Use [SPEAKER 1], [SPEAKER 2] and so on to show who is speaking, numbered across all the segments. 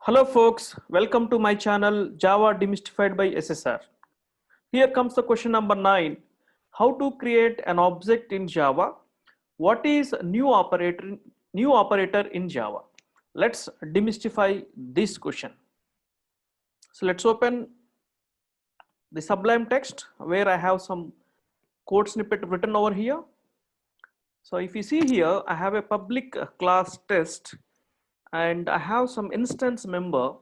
[SPEAKER 1] Hello folks, welcome to my channel Java Demystified by SSR. Here comes the question number 9. How to create an object in Java? What is new operator in Java? Let's demystify this question. So let's open the Sublime text where I have some code snippet written over here. So if you see here, I have a public class test and I have some instance member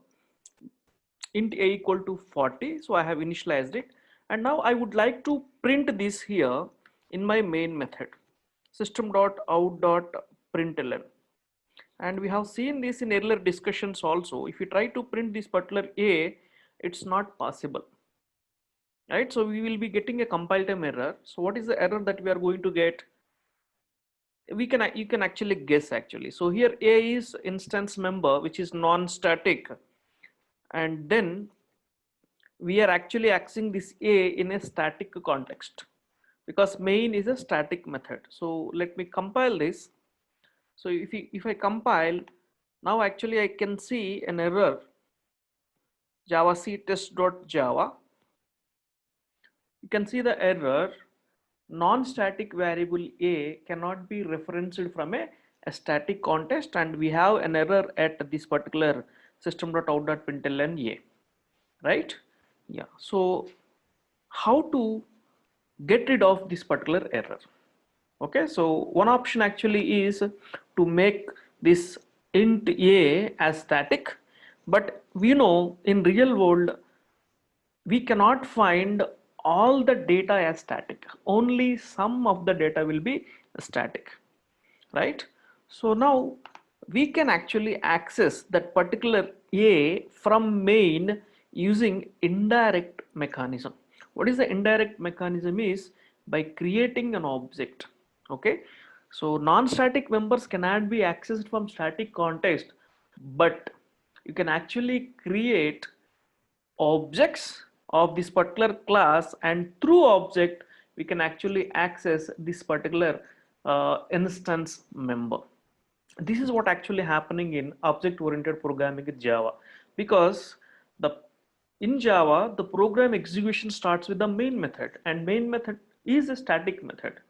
[SPEAKER 1] int a equal to 40. So I have initialized it, and now I would like to print this here in my main method system.out.println. And we have seen this in earlier discussions also. If you try to print this particular a, it's not possible, right? So we will be getting a compile time error. So what is the error that we are going to get? You can actually guess actually. So here a is instance member, which is non-static, and then we are actually accessing this a in a static context because main is a static method. So let me compile this. So if I compile now, actually I can see an error javac test.java. You can see the error non-static variable a cannot be referenced from a static context, and we have an error at this particular system.out.println a, right? Yeah, so how to get rid of this particular error? Okay, so one option actually is to make this int a as static, but we know in real world we cannot find all the data as static, only some of the data will be static, right? So now we can actually access that particular a from main using indirect mechanism. What is the indirect mechanism? Is by creating an object. Okay, so non-static members cannot be accessed from static context, but you can actually create objects of this particular class, and through object we can actually access this particular instance member. This is what actually happening in object oriented programming in Java, because the in Java the program execution starts with the main method, and main method is a static method.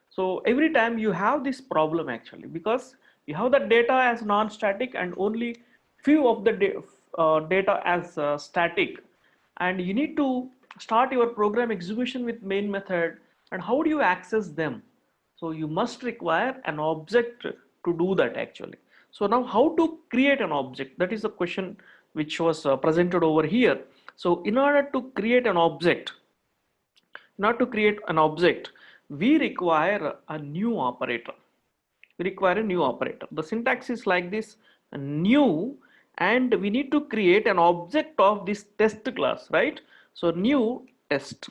[SPEAKER 1] So every time you have this problem actually, because you have the data as non-static and only few of the data as static, and you need to start your program execution with main method, and how do you access them? So you must require an object to do that actually. So now how to create an object? That is the question which was presented over here. So in order to create an object, we require a new operator. The syntax is like this: new, and we need to create an object of this test class, right? So new test.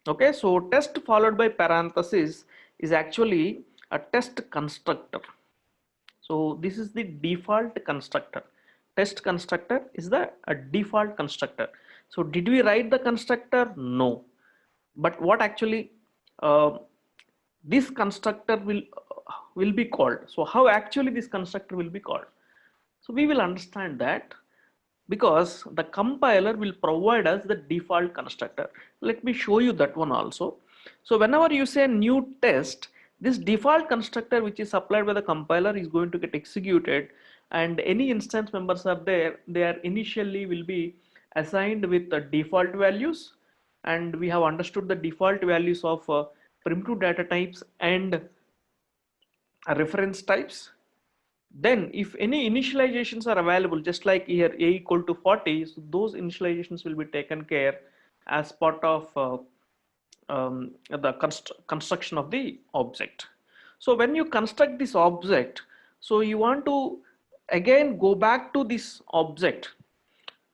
[SPEAKER 1] Okay, so test followed by parenthesis is actually a test constructor. So this is the default constructor. Test constructor is the a default constructor. So did we write the constructor? No. But what actually this constructor will be called? So how actually this constructor will be called? So we will understand that because the compiler will provide us the default constructor. Let me show you that one also. So whenever you say new test, this default constructor which is supplied by the compiler is going to get executed, and any instance members are there, they are initially will be assigned with the default values, and we have understood the default values of primitive data types and reference types. Then if any initializations are available, just like here a equal to 40, so those initializations will be taken care as part of the construction of the object. So when you construct this object, so you want to again go back to this object.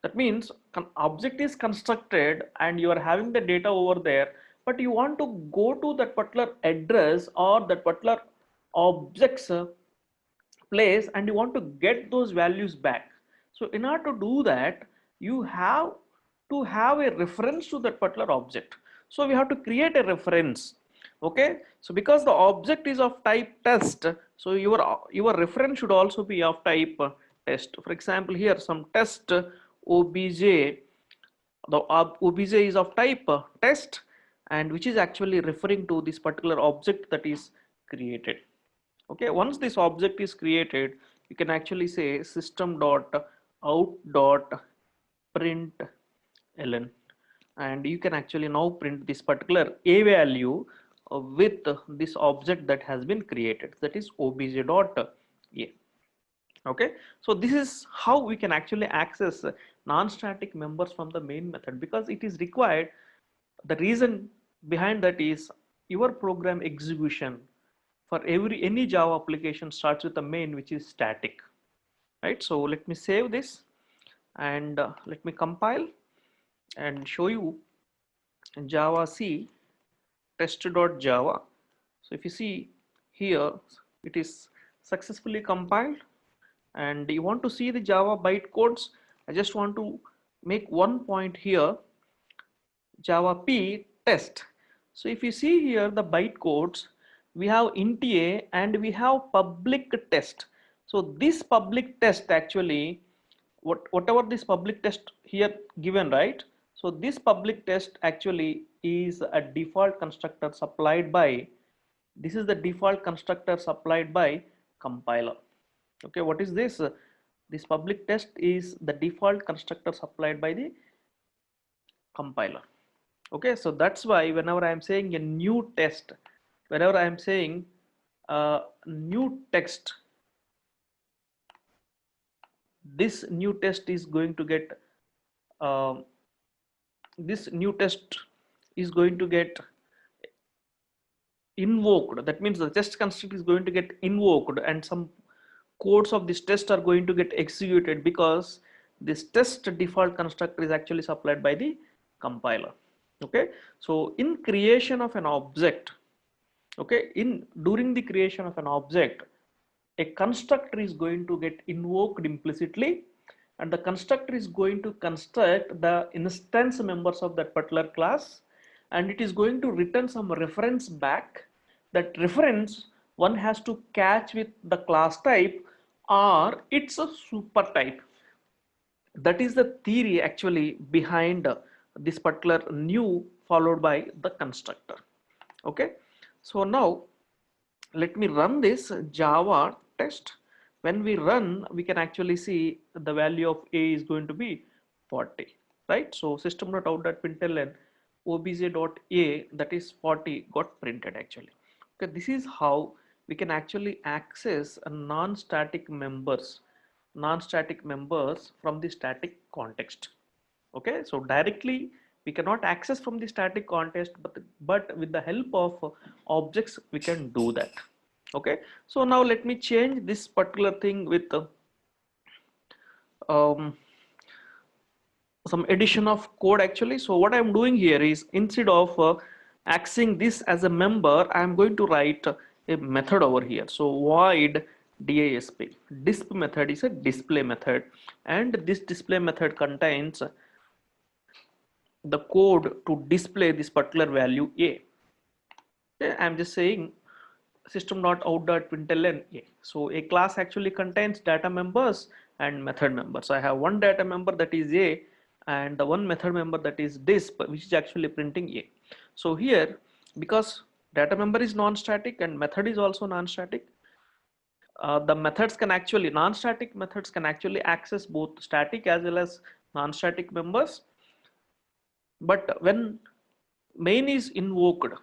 [SPEAKER 1] That means object is constructed and you are having the data over there, but you want to go to that particular address or that particular object's place, and you want to get those values back. So in order to do that, you have to have a reference to that particular object. So we have to create a reference. Okay, so because the object is of type test, so your reference should also be of type test. For example, here some test obj, the obj is of type test, and which is actually referring to this particular object that is created. Okay, once this object is created, you can actually say system dot out dot print ln, and you can actually now print this particular a value with this object that has been created, that is obj dot a. Okay, so this is how we can actually access non-static members from the main method, because it is required. The reason behind that is your program execution for any Java application starts with a main which is static, right? So let me save this, and let me compile and show you Java C test.java. So if you see here, it is successfully compiled, and you want to see the Java bytecodes. I just want to make one point here, Java P test. So if you see here the bytecodes, we have int a and we have public test. So this public test actually, whatever this public test here given, right? So this public test actually is a default constructor supplied by, this is the default constructor supplied by compiler. Okay, what is this? This public test is the default constructor supplied by the compiler. Okay, so that's why whenever I am saying a new test, whenever I am saying new text, this new test is going to get um this new test is going to get invoked. That means the test construct is going to get invoked, and some codes of this test are going to get executed, because this test default constructor is actually supplied by the compiler. Okay, so in creation of an object, okay, in during the creation of an object, a constructor is going to get invoked implicitly, and the constructor is going to construct the instance members of that particular class, and it is going to return some reference back. That reference one has to catch with the class type, or it's a super type. That is the theory actually behind this particular new followed by the constructor. Okay, so now let me run this Java test. When we run, we can actually see the value of a is going to be 40, right? So system.out.println obj.a, that is 40, got printed actually. Okay, this is how we can actually access a non-static members from the static context. Okay, so directly we cannot access from the static context, but with the help of objects we can do that. Okay, so now let me change this particular thing with um, some addition of code actually. So what I'm doing here is, instead of accessing this as a member, I'm going to write a method over here. So void disp. Disp method is a display method, and this display method contains the code to display this particular value a. Okay, I'm just saying system.out.println a. So a class actually contains data members and method members. So I have one data member, that is a, and the one method member, that is disp, which is actually printing a. So here, because data member is non-static and method is also non-static, the methods can actually, non-static methods can actually access both static as well as non-static members. But when main is invoked,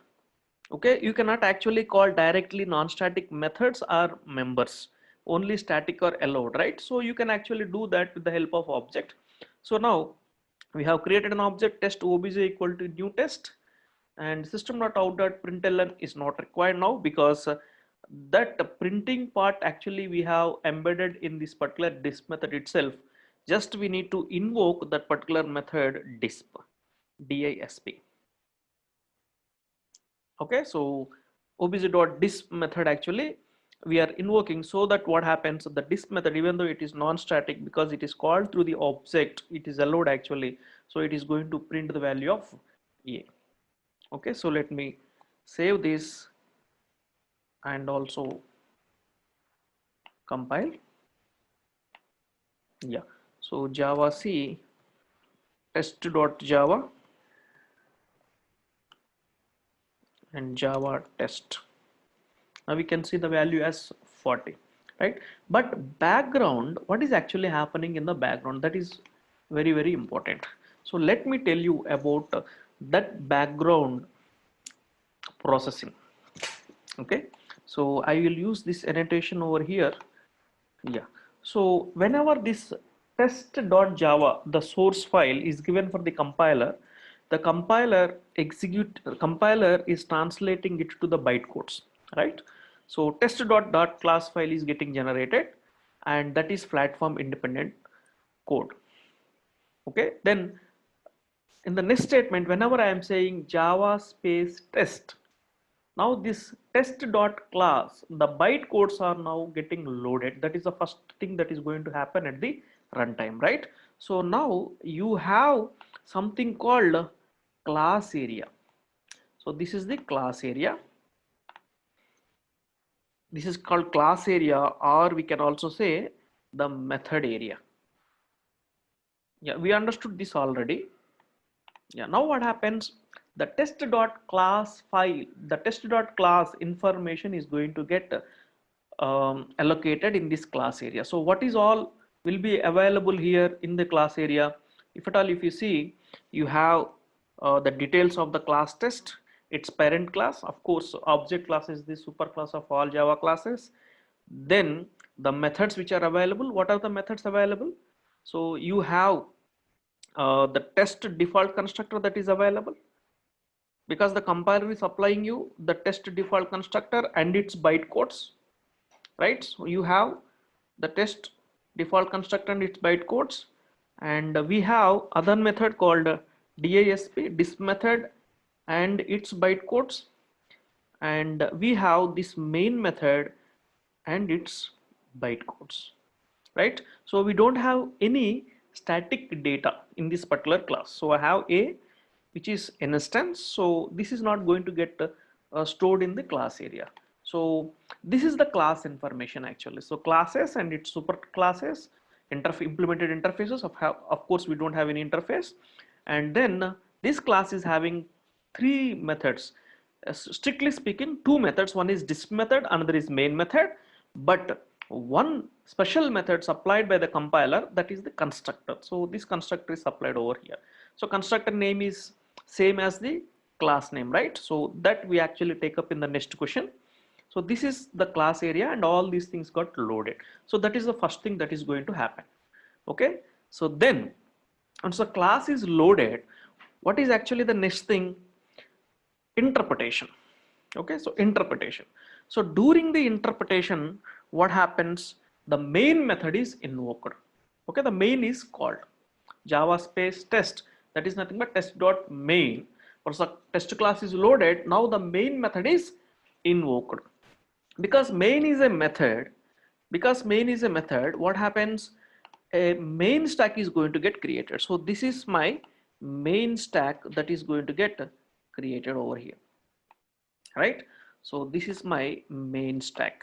[SPEAKER 1] okay, you cannot actually call directly non-static methods or members, only static or allowed, right? So you can actually do that with the help of object. So now we have created an object test obj equal to new test, and system.out.println is not required now, because that printing part actually we have embedded in this particular disp method itself. Just we need to invoke that particular method disp, disp. Okay, so obj.disp method actually we are invoking, so that what happens, the disp method, even though it is non-static, because it is called through the object, it is allowed actually, so it is going to print the value of a. Okay, so let me save this and also compile. Yeah. So Java C test.java and Java test. Now we can see the value as 40, right? But background, what is actually happening in the background? That is very, very important. So let me tell you about that background processing. Okay. So I will use this annotation over here. Yeah. So whenever this test.java, the source file is given for the compiler is translating it to the bytecodes, right? So test.dot class file is getting generated, and that is platform independent code. Okay. Then in the next statement, whenever I am saying Java space test, now this test dot class, the bytecodes are now getting loaded. That is the first thing that is going to happen at the runtime, right? So now you have something called class area. So this is the class area. This is called class area, or we can also say the method area. Yeah, we understood this already. Yeah, now what happens? The test.class file, the test.class information is going to get allocated in this class area. So what is all will be available here in the class area? If at all, if you see, you have the details of the class test, its parent class. Of course, object class is the superclass of all Java classes. Then the methods which are available. What are the methods available? So you have the test default constructor that is available, because the compiler is applying you the test default constructor and its bytecodes, right? So you have the test default constructor and its bytecodes, and we have other method called disp method and its bytecodes, and we have this main method and its bytecodes, right? So we don't have any static data in this particular class. So I have a which is an instance, so this is not going to get stored in the class area. So this is the class information actually. So classes and its super classes, implemented interfaces of course we don't have any interface, and then this class is having three methods. Strictly speaking, two methods. One is disp method, another is main method, but one special method supplied by the compiler, that is the constructor. So this constructor is supplied over here. So constructor name is same as the class name, right? So that we actually take up in the next question. So this is the class area and all these things got loaded. So that is the first thing that is going to happen. Okay. So then once the class is loaded, what is actually the next thing? Interpretation. Okay, so interpretation. So during the interpretation, what happens? The main method is invoked. Okay, the main is called Java space test. That is nothing but test dot main. Once the test class is loaded, now the main method is invoked. Because main is a method, what happens? A main stack is going to get created. So this is my main stack that is going to get created over here, right? So this is my main stack.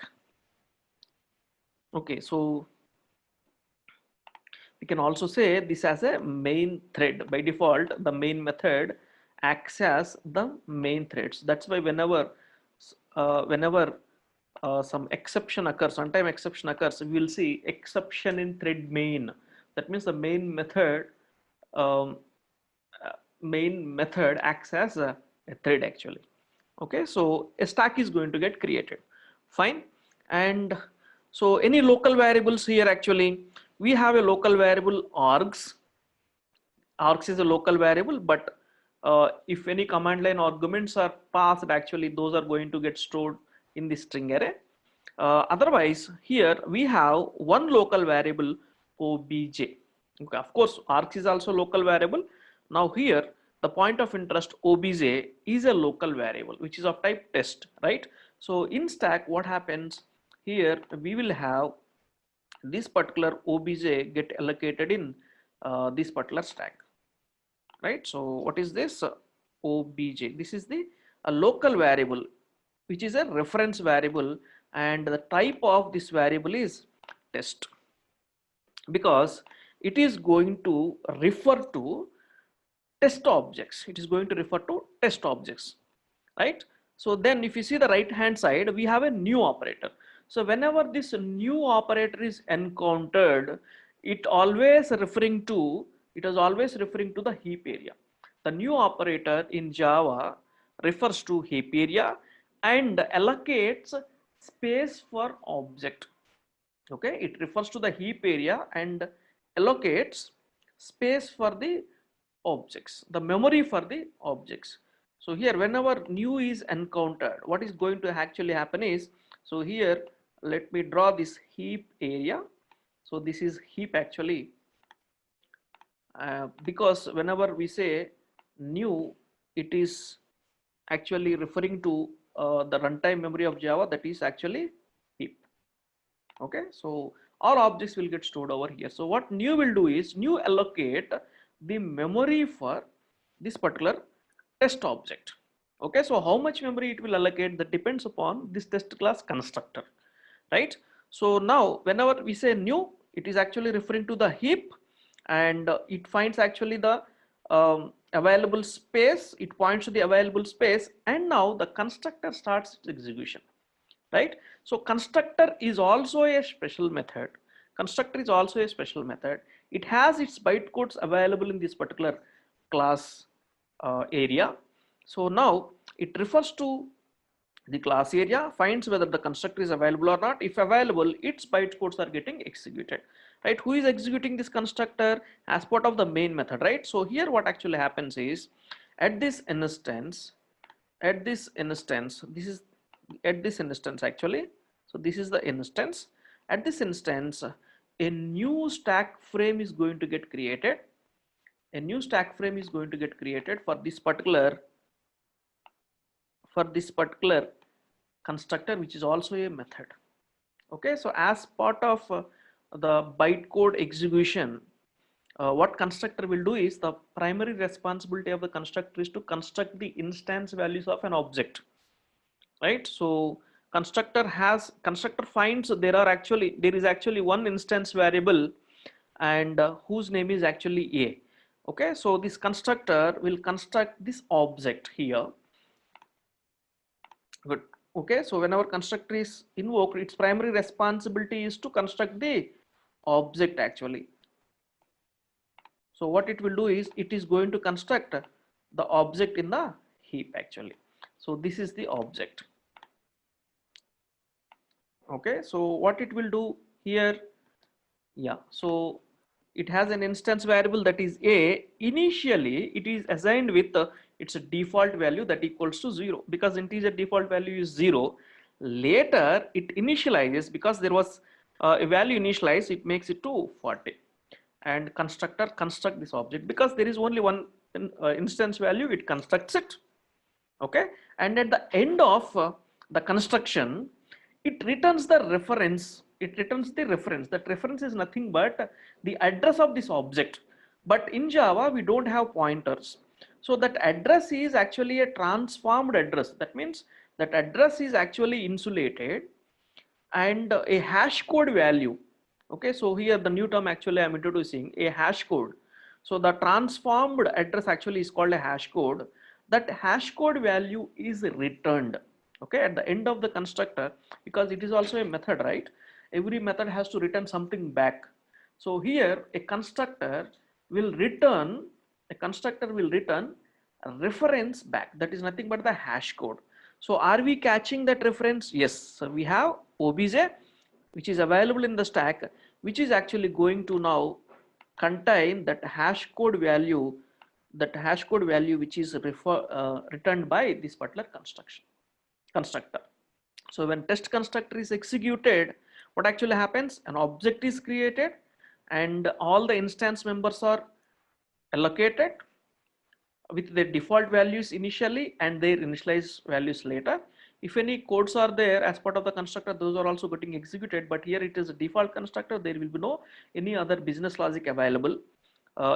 [SPEAKER 1] Okay, so we can also say this as a main thread. By default, the main method acts as the main threads. That's why whenever some exception occurs, runtime exception occurs, we will see exception in thread main. That means the um, main method acts as a thread actually. Okay, so a stack is going to get created. Fine. And so any local variables here, actually we have a local variable args. Args is a local variable, but if any command line arguments are passed, actually those are going to get stored in the string array. Otherwise here we have one local variable obj. Okay, of course args is also local variable. Now here the point of interest obj is a local variable which is of type test, right? So in stack what happens here, we will have this particular obj get allocated in this particular stack, right? So what is this obj? This is the a local variable which is a reference variable, and the type of this variable is test. because it is going to refer to test objects. It is going to refer to test objects, right? So then if you see the right hand side, we have a new operator. So whenever this new operator is encountered, it always referring to, it is always referring to the heap area. The new operator in Java refers to heap area and allocates space for object. Okay, it refers to the heap area and allocates space for the objects, the memory for the objects. So here whenever new is encountered, what is going to actually happen is, so here let me draw this heap area. So this is heap actually, because whenever we say new, it is actually referring to the runtime memory of Java, that is actually heap. Okay, so all objects will get stored over here. So what new will do is, new allocate the memory for this particular test object. Okay, so how much memory it will allocate, that depends upon this test class constructor, right? So now whenever we say new, it is actually referring to the heap, and it finds actually the available space, it points to the available space, and now the constructor starts its execution, right? So constructor is also a special method. Constructor is also a special method. It has its bytecodes available in this particular class area. So now it refers to the class area, finds whether the constructor is available or not. If available, its bytecodes are getting executed, right? Who is executing this constructor? As part of the main method, right? So here what actually happens is, at this instance, this is at this instance actually, so this is the instance. At this instance, a new stack frame is going to get created. A new stack frame is going to get created for this particular constructor, which is also a method. Okay, so as part of the bytecode execution, what constructor will do is, the primary responsibility of the constructor is to construct the instance values of an object, right? So constructor finds there is actually one instance variable, and whose name is actually a. Okay, so this constructor will construct this object here. Good. Okay, so whenever constructor is invoked, its primary responsibility is to construct the object actually. So what it will do is, it is going to construct the object in the heap actually. So this is the object. Okay, so what it will do here, yeah, so it has an instance variable that is a. Initially it is assigned with its default value that equals to 0, because integer default value is 0. Later it initializes, because there was a value initialized, it makes it to 40, and constructor construct this object, because there is only one instance value, it constructs it. Okay, and at the end of the construction, it returns the reference. That reference is nothing but the address of this object. But in Java we don't have pointers, so that address is actually a transformed address. That means that address is actually insulated, and a hash code value. Okay, so here the new term actually I'm introducing, a hash code. So the transformed address actually is called a hash code. That hash code value is returned, okay, at the end of the constructor, because it is also a method, right? Every method has to return something back. So here a constructor will return a reference back, that is nothing but the hash code. So are we catching that reference? Yes. So we have obj, which is available in the stack, which is actually going to now contain that hash code value, which is returned by this particular constructor. So when test constructor is executed, what actually happens? An object is created, and all the instance members are allocated with their default values initially and their initialized values later. If any codes are there as part of the constructor, those are also getting executed, but here it is a default constructor. There will be no any other business logic available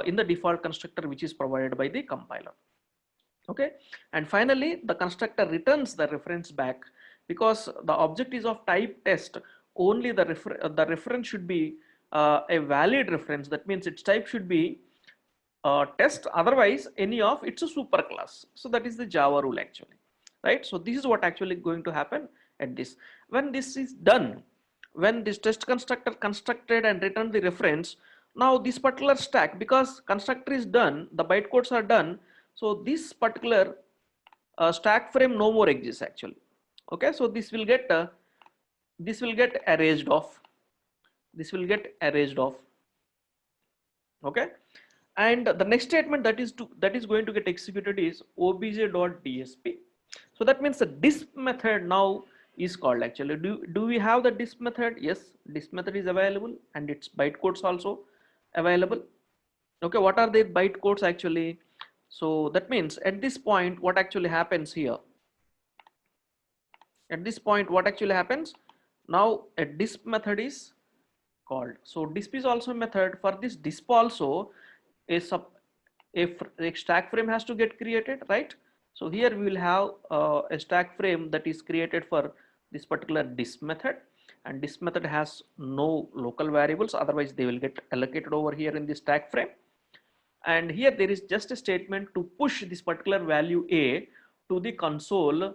[SPEAKER 1] in the default constructor, which is provided by the compiler. Okay, and finally the constructor returns the reference back, because the object is of type test. Only the reference should be a valid reference. That means its type should be test, otherwise any of it's a superclass. So that is the Java rule actually, right? So this is what actually going to happen at this. When this is done, when this test constructor constructed and returned the reference, now this particular stack, because constructor is done, the bytecodes are done, so this particular stack frame no more exists actually. Okay, so this will get erased off. This will get erased off. Okay, and the next statement that is going to get executed is obj.dsp. So that means the disp method now is called actually. Do we have the disp method? Yes, disp method is available and its bytecodes also available. Okay, what are the bytecodes actually? So that means at this point what actually happens here, at this point what actually happens, now a disp method is called. So disp is also a method. For this disp also a sub a stack frame has to get created, right? So here we will have a stack frame that is created for this particular disp method, and disp method has no local variables, otherwise they will get allocated over here in the stack frame. And here there is just a statement to push this particular value A to the console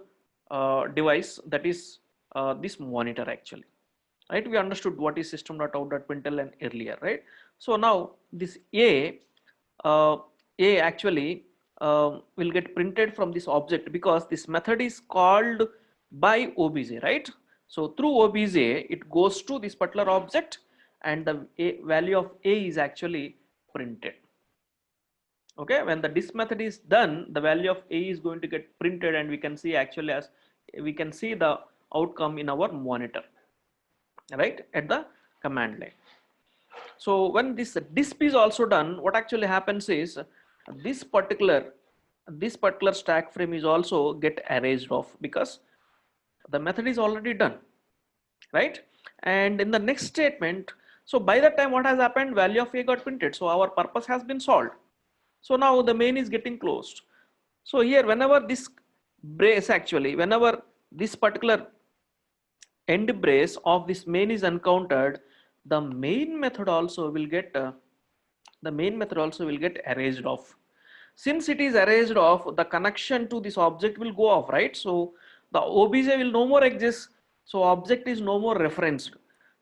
[SPEAKER 1] device, that is this monitor actually, right? We understood what is system.out.println earlier, right? So now this uh, A actually will get printed from this object because this method is called by obj, right? So through obj it goes to this particular object and the value of A is actually printed. Okay, when the disp method is done, the value of A is going to get printed and we can see actually as we can see the outcome in our monitor, right, at the command line. So when this disp is also done, what actually happens is this particular stack frame is also get erased off because the method is already done, right? And in the next statement, so by that time what has happened, value of A got printed, so our purpose has been solved. So now the main is getting closed. So here whenever this brace actually, whenever this particular end brace of this main is encountered, the main method also will get erased off. Since it is erased off, the connection to this object will go off, right? So the obj will no more exist, so object is no more referenced.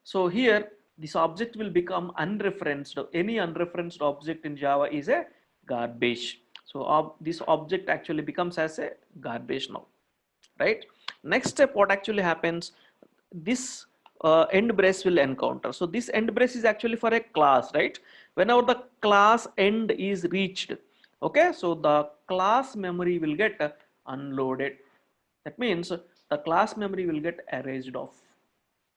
[SPEAKER 1] So here this object will become unreferenced. Any unreferenced object in Java is a garbage. So this object actually becomes as a garbage now, right? Next step, what actually happens, this end brace will encounter. So this end brace is actually for a class, right? Whenever the class end is reached, okay, so the class memory will get unloaded. That means the class memory will get erased off.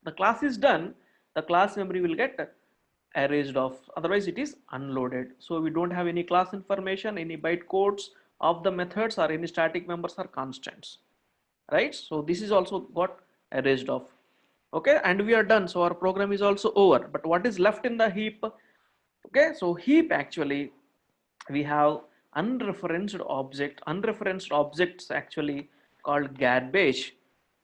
[SPEAKER 1] The class is done, the class memory will get erased off, otherwise it is unloaded. So we don't have any class information, any byte codes of the methods or any static members or constants, right? So this is also got erased off. Okay, and we are done, so our program is also over. But what is left in the heap? Okay, so heap actually we have unreferenced objects actually called garbage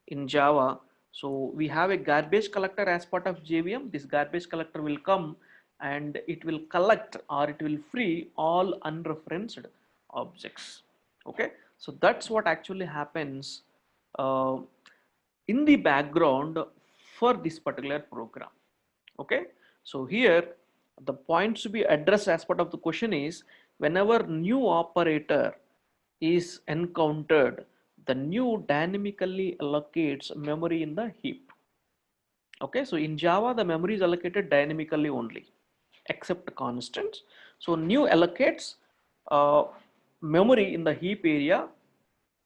[SPEAKER 1] in Java. So we have a garbage collector as part of JVM. This garbage collector will come and it will collect or it will free all unreferenced objects. Okay, so that's what actually happens uh, in the background for this particular program. Okay, so here the points to be addressed as part of the question is, whenever new operator is encountered, the new dynamically allocates memory in the heap. Okay, so in Java the memory is allocated dynamically only except constants. So new allocates memory in the heap area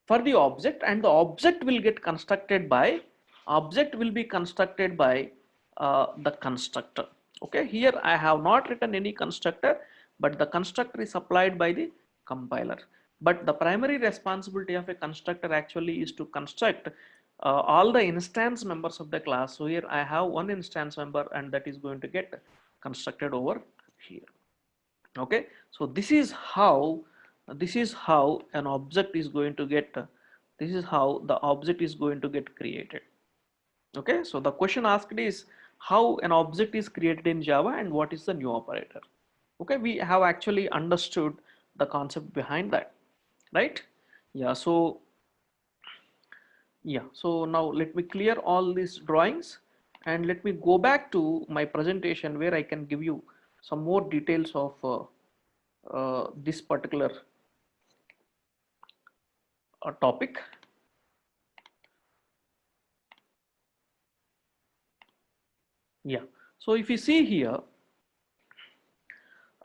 [SPEAKER 1] for the object, and the object will get constructed by the constructor. Okay, here I have not written any constructor, but the constructor is supplied by the compiler. But the primary responsibility of a constructor actually is to construct all the instance members of the class. So here I have one instance member and that is going to get constructed over here. Okay, so this is how an object is going to get this is how the object is going to get created. Okay, so the question asked is how an object is created in Java and what is the new operator. Okay, we have actually understood the concept behind that, right? Yeah, so now let me clear all these drawings and let me go back to my presentation where I can give you some more details of this particular topic. Yeah, so if you see here,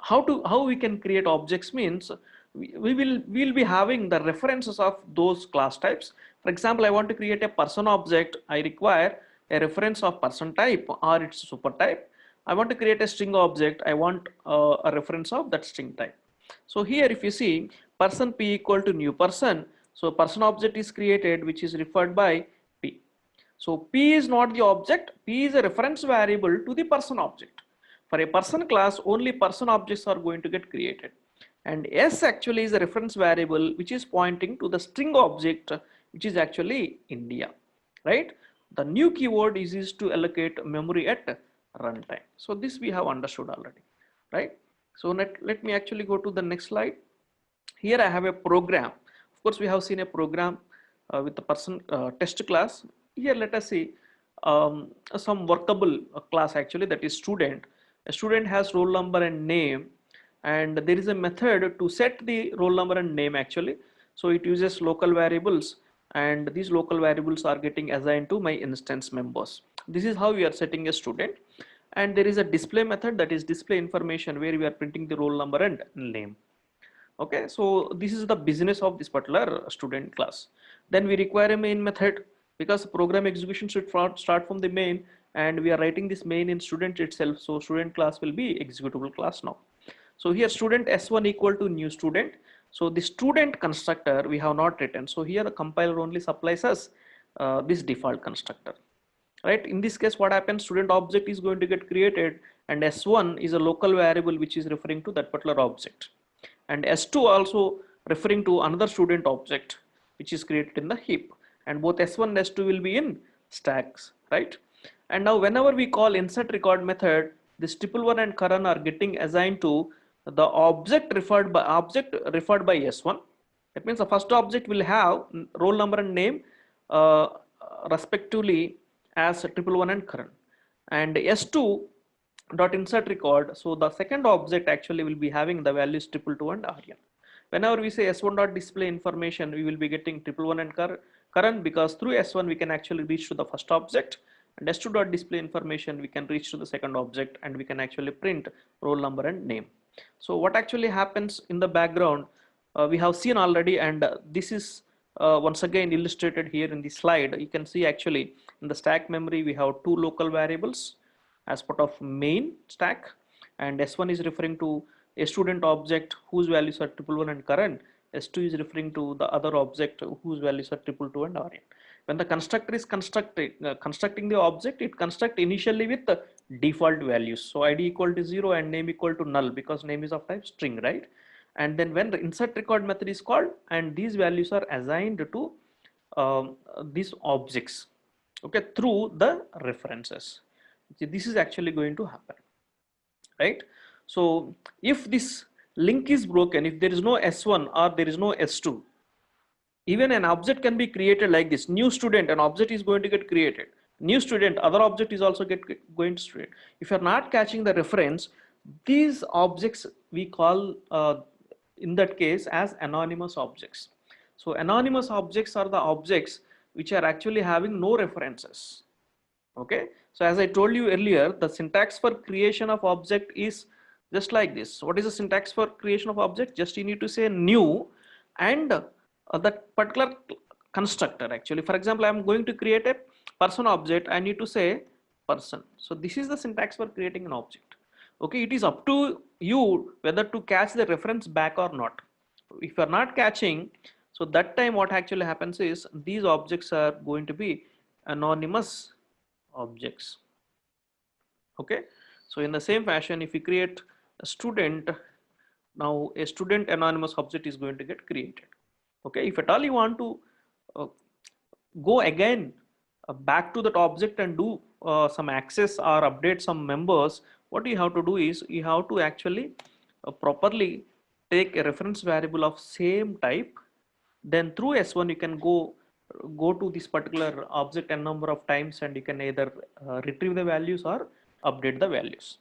[SPEAKER 1] how we can create objects means we'll be having the references of those class types. For example, I want to create a person object. I require a reference of person type or its super type. I want to create a string object. I want a reference of that string type. So here if you see person p equal to new person, so person object is created which is referred by p. So P is not the object, P is a reference variable to the person object. For a person class, only person objects are going to get created. And S actually is a reference variable which is pointing to the string object which is actually India, right? The new keyword is used to allocate memory at runtime. So this we have understood already, right? So let me actually go to the next slide. Here I have a program. Of course, we have seen a program with the person test class. Here let us see some workable class actually, that is student. A student has roll number and name, and there is a method to set the roll number and name actually. So it uses local variables, and these local variables are getting assigned to my instance members. This is how we are setting a student. And there is a display method, that is display information, where we are printing the roll number and name. Okay, so this is the business of this particular student class. Then we require a main method, because program execution should start from the main, and we are writing this main in student itself, so student class will be executable class now. So here student s1 equal to new student. So the student constructor we have not written, so here the compiler only supplies us this default constructor, right? In this case what happens, student object is going to get created, and s1 is a local variable which is referring to that particular object, and s2 also referring to another student object which is created in the heap, and both s1 and s2 will be in stacks, right? And now whenever we call insert record method, this triple1 and current are getting assigned to the object referred by s1. That means the first object will have roll number and name uh, respectively as triple one and current, and s2 dot insert record, so the second object actually will be having the values triple two and rn. Whenever we say s1 dot display information, we will be getting triple one and current, because through s1 we can actually reach to the first object, and s2 dot display information we can reach to the second object, and we can actually print roll number and name. So what actually happens in the background, we have seen already, and this is once again illustrated here in the slide. You can see actually in the stack memory we have two local variables as part of main stack, and s1 is referring to a student object whose values are triple one and current. S2 is referring to the other object whose values are triple two and rn. When the constructor is constructing the object, it construct initially with the default values. So id equal to 0 and name equal to null, because name is of type string, right? And then when the insert record method is called, and these values are assigned to these objects, okay, through the references. This is actually going to happen, right? So if this link is broken, if there is no s1 or there is no s2, even an object can be created like this. New student, an object is going to get created. New student, other object is also going to create. If you're not catching the reference, these objects we call in that case as anonymous objects. So anonymous objects are the objects which are actually having no references. Okay, so as I told you earlier, the syntax for creation of object is just like this. What is the syntax for creation of object? Just you need to say new and that particular constructor. Actually, for example, I am going to create a person object. I need to say person. So this is the syntax for creating an object. Okay, it is up to you whether to catch the reference back or not. If you are not catching, so that time what actually happens is these objects are going to be anonymous objects. Okay, so in the same fashion, if we create a student, now a student anonymous object is going to get created. Okay, if at all you want to uh, go again back to that object and do some access or update some members, what you have to do is you have to actually properly take a reference variable of same type. Then through S1 you can go to this particular object n number of times, and you can either retrieve the values or update the values.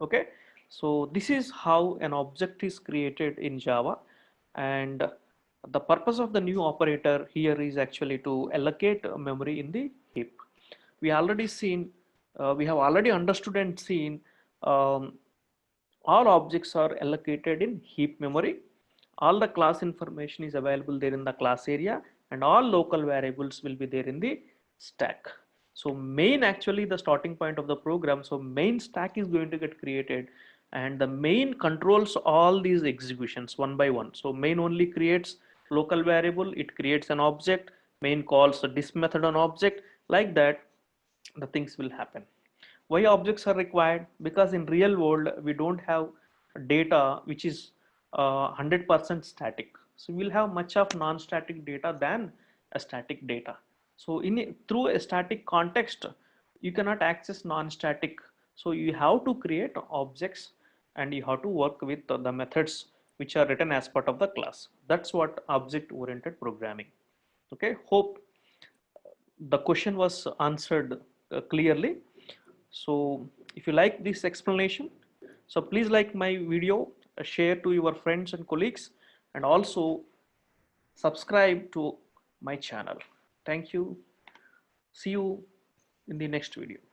[SPEAKER 1] Okay, so this is how an object is created in Java. And the purpose of the new operator here is actually to allocate memory in the heap. We already seen, we have already understood and seen, um, all objects are allocated in heap memory. All the class information is available there in the class area, and all local variables will be there in the stack. So main, actually the starting point of the program, so main stack is going to get created, and the main controls all these executions one by one. So main only creates local variable, it creates an object, main calls this method on object. Like that the things will happen. Why objects are required? Because in real world we don't have data which is 100% static. So we'll have much of non-static data than a static data. So through a static context you cannot access non-static. So you have to create objects, and you have to work with the methods which are written as part of the class. That's what object oriented programming. Okay, hope the question was answered clearly. So if you like this explanation, so please like my video, share to your friends and colleagues, and also subscribe to my channel. Thank you. See you in the next video.